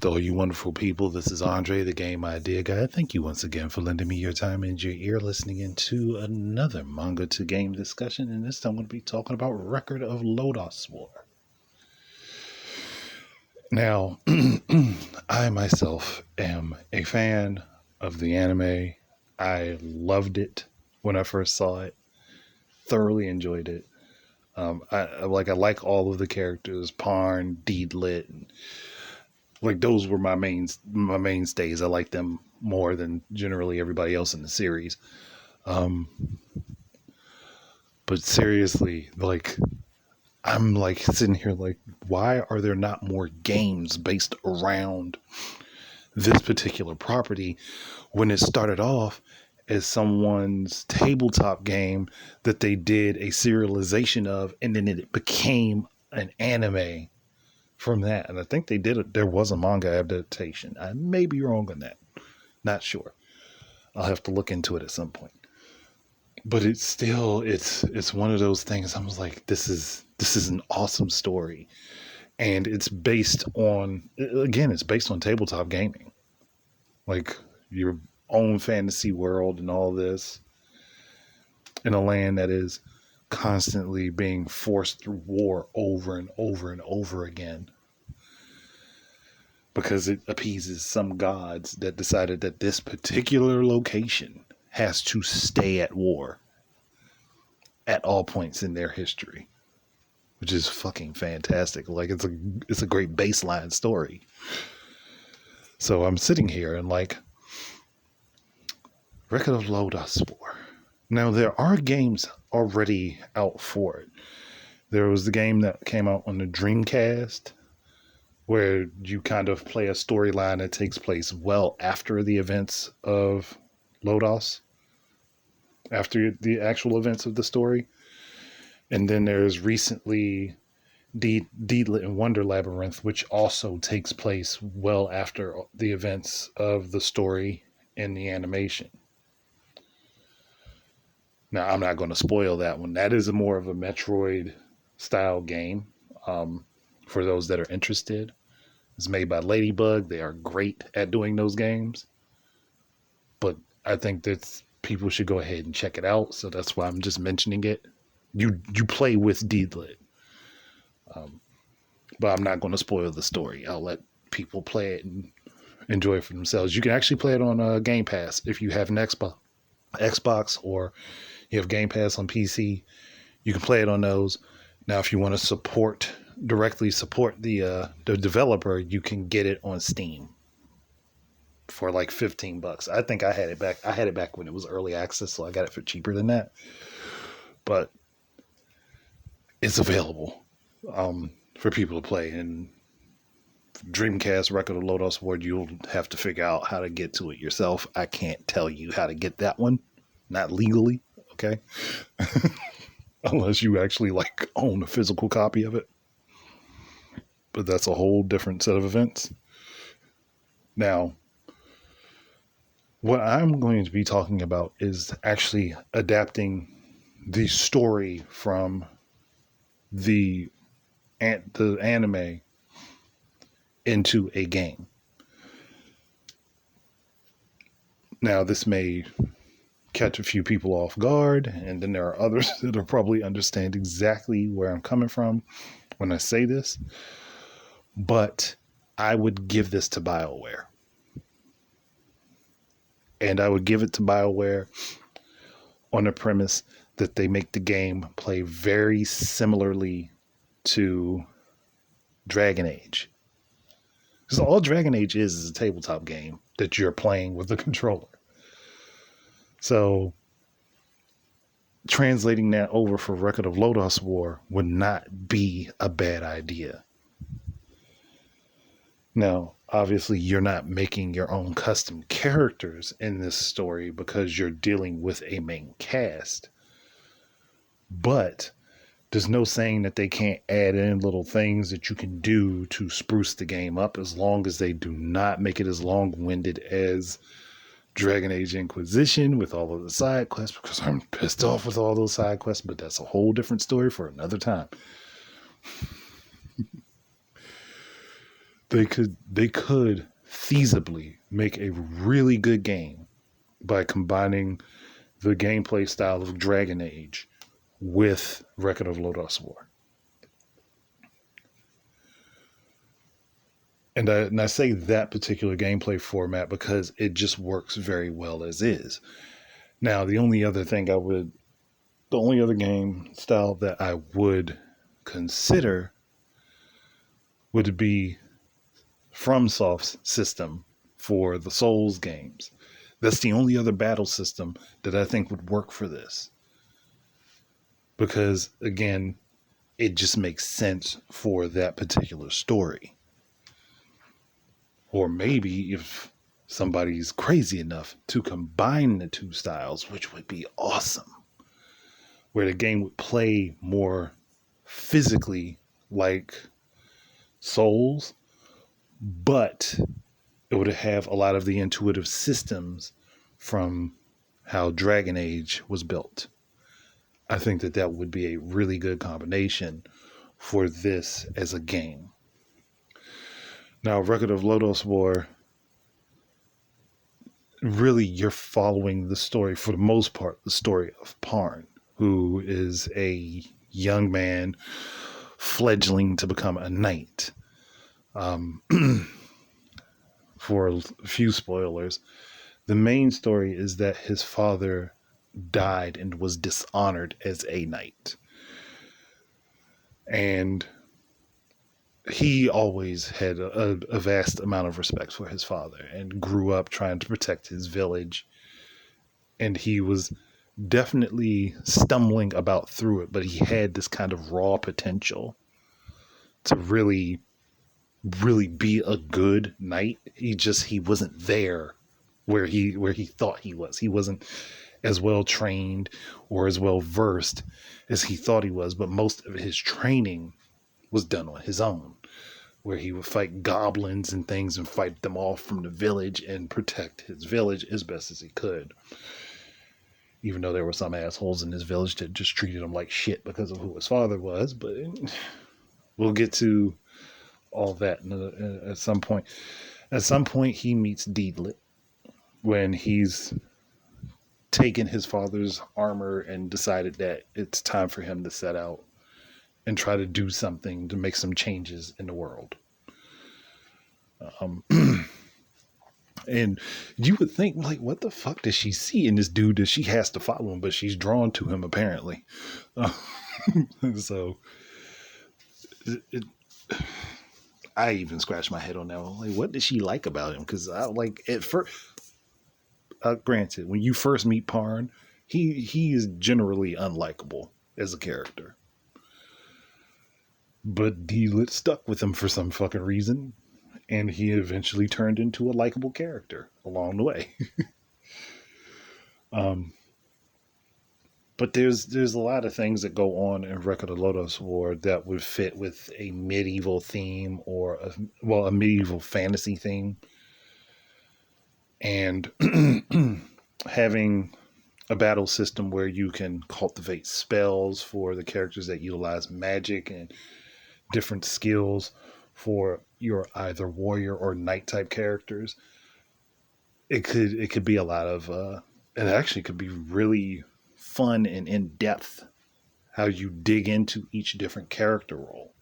with all you wonderful people. This is Andre, the Game Idea Guy. Thank you once again for lending me your time and your ear listening into another manga to game discussion. And this time I'm going to be talking about Record of Lodoss War. Now, I myself am a fan of the anime. I loved it when I first saw it. Thoroughly enjoyed it. I like all of the characters, Parn, Deedlit, and like those were my mainstays. I like them more than generally everybody else in the series. But seriously, like I'm like sitting here like, why are there not more games based around this particular property when it started off as someone's tabletop game that they did a serialization of, and then it became an anime from that. And I think there was a manga adaptation. I may be wrong on that. Not sure. I'll have to look into it at some point. But it's still, it's one of those things. I was like, this is an awesome story. And it's based on tabletop gaming. Like your own fantasy world and all this in a land that is constantly being forced through war over and over and over again, because it appeases some gods that decided that this particular location has to stay at war at all points in their history, which is fucking fantastic. Like it's a great baseline story. So I'm sitting here and like, Record of Lodoss War. Now there are games already out for it. There was the game that came out on the Dreamcast, where you kind of play a storyline that takes place well after the events of Lodoss, after the actual events of the story. And then there's recently Deedlit and Wonder Labyrinth, which also takes place well after the events of the story and the animation. Now, I'm not going to spoil that one. That is more of a Metroid style game. For those that are interested, it's made by Ladybug. They are great at doing those games. But I think that people should go ahead and check it out. So that's why I'm just mentioning it. You play with Deedlit. But I'm not going to spoil the story. I'll let people play it and enjoy it for themselves. You can actually play it on Game Pass if you have an Xbox, or you have Game Pass on PC. You can play it on those. Now, if you want to directly support the developer, you can get it on Steam for like $15. I think I had it back. I had it back when it was early access, so I got it for cheaper than that. But it's available for people to play. And Dreamcast Record of Lodoss War, you'll have to figure out how to get to it yourself. I can't tell you how to get that one, not legally, okay? Unless you actually like own a physical copy of it. But that's a whole different set of events. Now, what I'm going to be talking about is actually adapting the story from the anime into a game. Now, this may catch a few people off guard, and then there are others that'll probably understand exactly where I'm coming from when I say this. But I would give this to BioWare. And I would give it to BioWare on the premise that they make the game play very similarly to Dragon Age. Because all Dragon Age is a tabletop game that you're playing with the controller. So translating that over for Record of Lodoss War would not be a bad idea. Now, obviously, you're not making your own custom characters in this story because you're dealing with a main cast. But there's no saying that they can't add in little things that you can do to spruce the game up, as long as they do not make it as long-winded as Dragon Age Inquisition with all of the side quests, because I'm pissed off with all those side quests, but that's a whole different story for another time. they could feasibly make a really good game by combining the gameplay style of Dragon Age with Record of Lodoss War. And I say that particular gameplay format because it just works very well as is. Now, the only other game style that I would consider would be FromSoft's system for the Souls games. That's the only other battle system that I think would work for this. Because, again, it just makes sense for that particular story. Or maybe if somebody's crazy enough to combine the two styles, which would be awesome, where the game would play more physically like Souls, but it would have a lot of the intuitive systems from how Dragon Age was built. I think that would be a really good combination for this as a game. Now, Record of Lodoss War, really you're following the story, for the most part, the story of Parn, who is a young man fledgling to become a knight. For a few spoilers, the main story is that his father died and was dishonored as a knight. And he always had a vast amount of respect for his father and grew up trying to protect his village. And he was definitely stumbling about through it, but he had this kind of raw potential to really be a good knight. He wasn't there where he thought he was. He wasn't as well trained or as well versed as he thought he was, but most of his training was done on his own, where he would fight goblins and things and fight them off from the village and protect his village as best as he could. Even though there were some assholes in his village that just treated him like shit because of who his father was, but we'll get to all that at some point. At some point, he meets Deedlit when he's taken his father's armor and decided that it's time for him to set out and try to do something to make some changes in the world. And you would think, like, what the fuck does she see in this dude that she has to follow him? But she's drawn to him, apparently. So I even scratched my head on that one. Like, what did she like about him? Because I like at first. Granted, when you first meet Parn, he is generally unlikable as a character. But Deedlit stuck with him for some fucking reason, and he eventually turned into a likable character along the way. But there's a lot of things that go on in Record of Lodoss War that would fit with a medieval theme or a medieval fantasy theme. And having a battle system where you can cultivate spells for the characters that utilize magic and different skills for your either warrior or knight type characters. It could be a lot of it actually could be really fun and in depth how you dig into each different character role.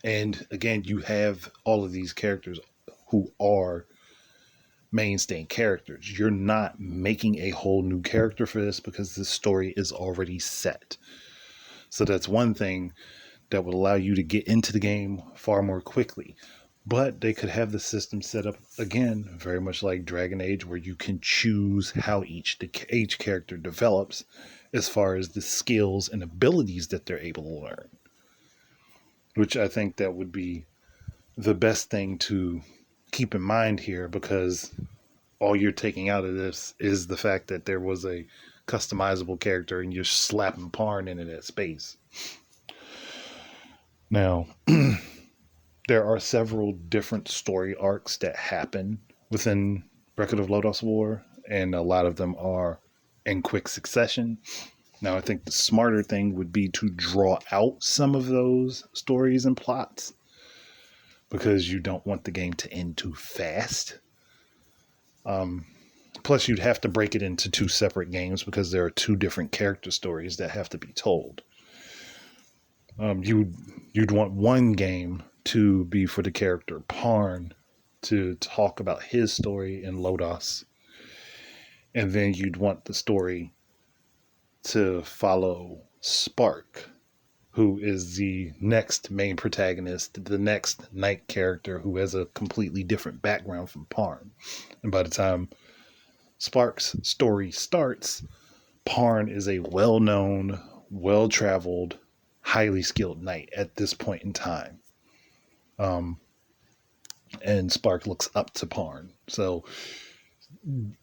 And again, you have all of these characters who are mainstay characters. You're not making a whole new character for this because this story is already set. So that's one thing that would allow you to get into the game far more quickly. But they could have the system set up, again, very much like Dragon Age, where you can choose how each character develops as far as the skills and abilities that they're able to learn. Which I think that would be the best thing to keep in mind here, because all you're taking out of this is the fact that there was a customizable character and you're slapping Parn into that space. Now, there are several different story arcs that happen within Record of Lodoss War, and a lot of them are in quick succession. Now, I think the smarter thing would be to draw out some of those stories and plots because you don't want the game to end too fast. Plus, you'd have to break it into two separate games because there are two different character stories that have to be told. You'd want one game to be for the character Parn to talk about his story in Lodoss, and then you'd want the story to follow Spark, who is the next main protagonist, the next Knight character who has a completely different background from Parn. And by the time Spark's story starts, Parn is a well-known, well-traveled, highly skilled knight at this point in time. And Spark looks up to Parn. So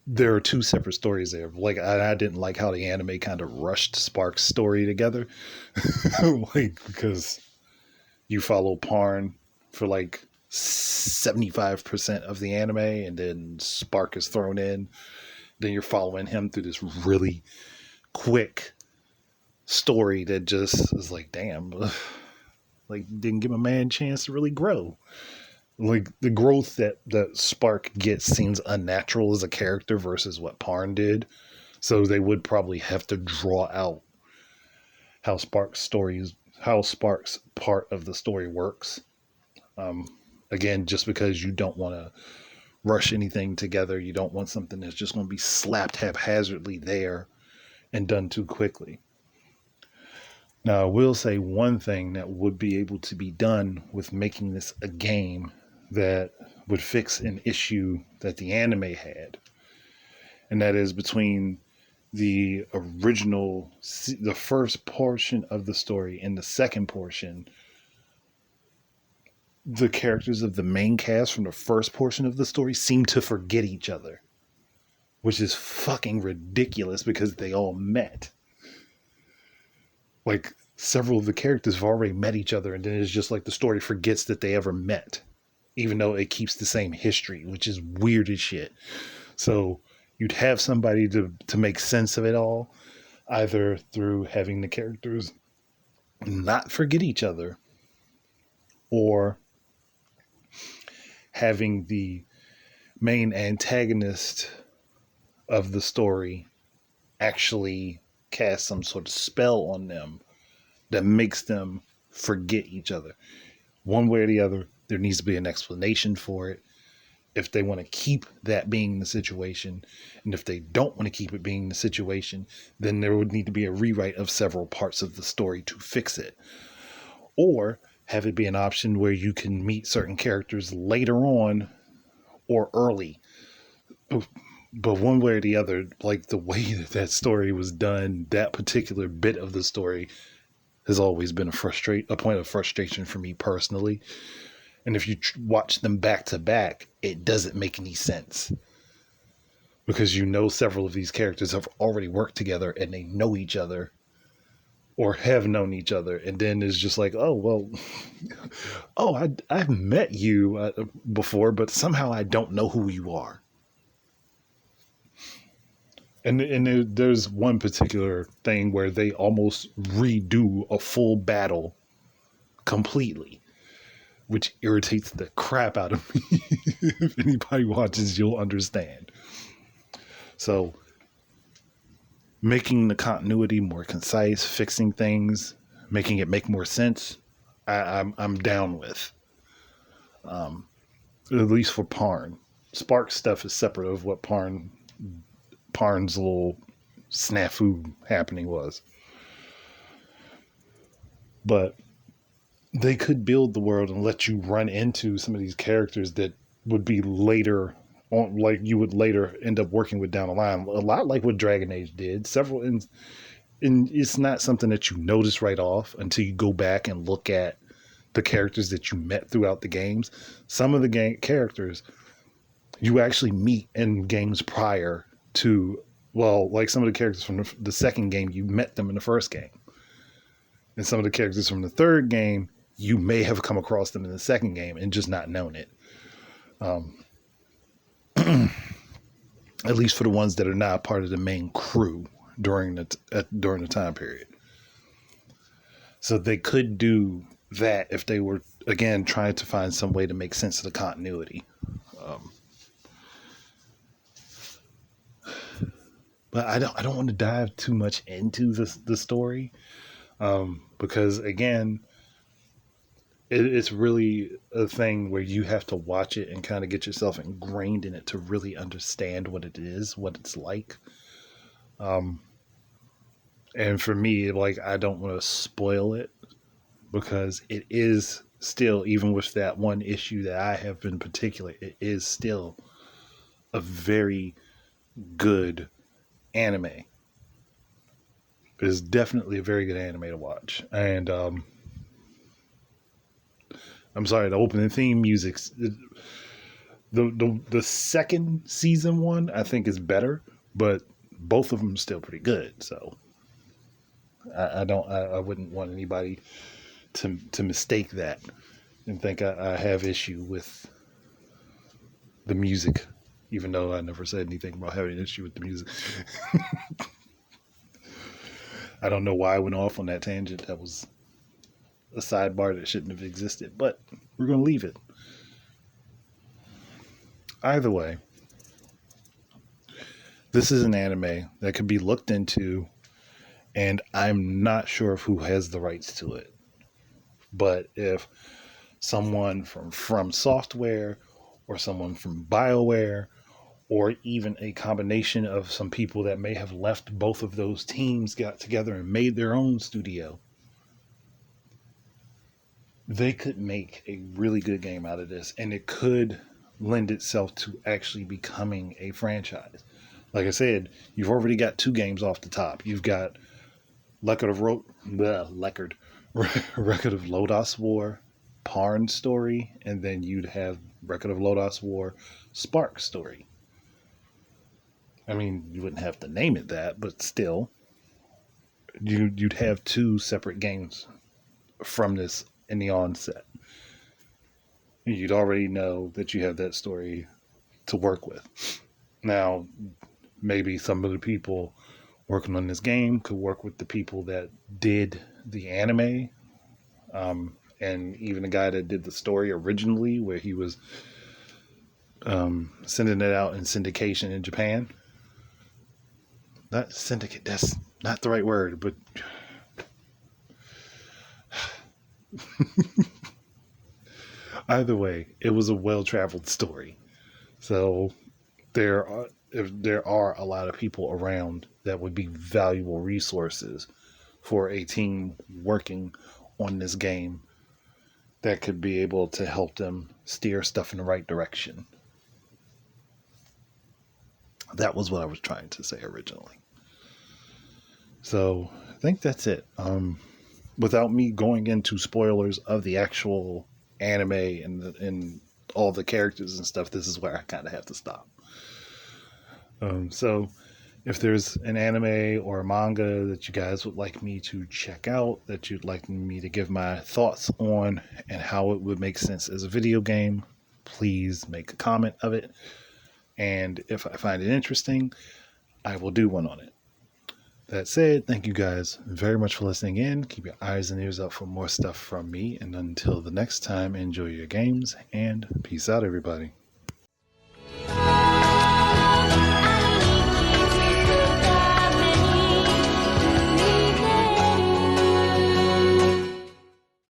there are two separate stories there. Like, I didn't like how the anime kind of rushed Spark's story together. Like, because you follow Parn for like 75% of the anime, and then Spark is thrown in. Then you're following him through this really quick story that just is like, damn, like, didn't give a man a chance to really grow. Like, the growth that Spark gets seems unnatural as a character versus what Parn did. So they would probably have to draw out how Spark's part of the story works. Again, just because you don't want to rush anything together. You don't want something that's just going to be slapped haphazardly there and done too quickly. Now, I will say one thing that would be able to be done with making this a game that would fix an issue that the anime had. And that is between the original, the first portion of the story and the second portion, the characters of the main cast from the first portion of the story seem to forget each other, which is fucking ridiculous because they all met. Like, several of the characters have already met each other, and then it's just like the story forgets that they ever met, even though it keeps the same history, which is weird as shit. So you'd have somebody to make sense of it all, either through having the characters not forget each other, or having the main antagonist of the story actually cast some sort of spell on them that makes them forget each other. One way or the other, there needs to be an explanation for it if they want to keep that being the situation. And if they don't want to keep it being the situation, then there would need to be a rewrite of several parts of the story to fix it. Or have it be an option where you can meet certain characters later on or early. But one way or the other, like, the way that story was done, that particular bit of the story has always been a point of frustration for me personally. And if you watch them back to back, it doesn't make any sense. Because several of these characters have already worked together and they know each other or have known each other. And then it's just like, oh, well, I've met you before, but somehow I don't know who you are. And there's one particular thing where they almost redo a full battle completely, which irritates the crap out of me. If anybody watches, you'll understand. So making the continuity more concise, fixing things, making it make more sense, I'm down with. At least for Parn. Spark stuff is separate of what Parn's little snafu happening was. But they could build the world and let you run into some of these characters that would be later on, like you would later end up working with down the line. A lot like what Dragon Age did. And it's not something that you notice right off until you go back and look at the characters that you met throughout the games. Some of the characters you actually meet in games prior to, well, like some of the characters from the second game, you met them in the first game. And some of the characters from the third game, you may have come across them in the second game and just not known it. At least for the ones that are not part of the main crew. during the time period. So they could do that if they were, again, trying to find some way to make sense of the continuity. But I don't want to dive too much into the story, because again, it's really a thing where you have to watch it and kind of get yourself ingrained in it to really understand what it is, what it's like. And for me, like, I don't want to spoil it, because it is still, even with that one issue that I have in particular, it is still a very good anime. It is definitely a very good anime to watch. And I'm sorry, the opening theme music, the second season one I think is better, but both of them are still pretty good. So I wouldn't want anybody to mistake that and think I have issue with the music, even though I never said anything about having an issue with the music. I don't know why I went off on that tangent. That was a sidebar that shouldn't have existed, but we're going to leave it. Either way, this is an anime that could be looked into, and I'm not sure of who has the rights to it. But if someone from Software, or someone from BioWare, or even a combination of some people that may have left both of those teams, got together and made their own studio, they could make a really good game out of this, and it could lend itself to actually becoming a franchise. Like I said, you've already got 2 games off the top. You've got Record of Lodoss War, Parn Story, and then you'd have Record of Lodoss War, Spark Story. I mean, you wouldn't have to name it that, but still, you'd have 2 separate games from this in the onset. You'd already know that you have that story to work with. Now, maybe some of the people working on this game could work with the people that did the anime, and even the guy that did the story originally, where he was sending it out in syndication in Japan. Not syndicate, that's not the right word, but either way, it was a well-traveled story. So if there are a lot of people around that would be valuable resources for a team working on this game that could be able to help them steer stuff in the right direction. That was what I was trying to say originally. So I think that's it. Without me going into spoilers of the actual anime and all the characters and stuff, this is where I kind of have to stop. So if there's an anime or a manga that you guys would like me to check out, that you'd like me to give my thoughts on and how it would make sense as a video game, please make a comment of it. And if I find it interesting, I will do one on it. That said, thank you guys very much for listening in. Keep your eyes and ears out for more stuff from me. And until the next time, enjoy your games and peace out, everybody.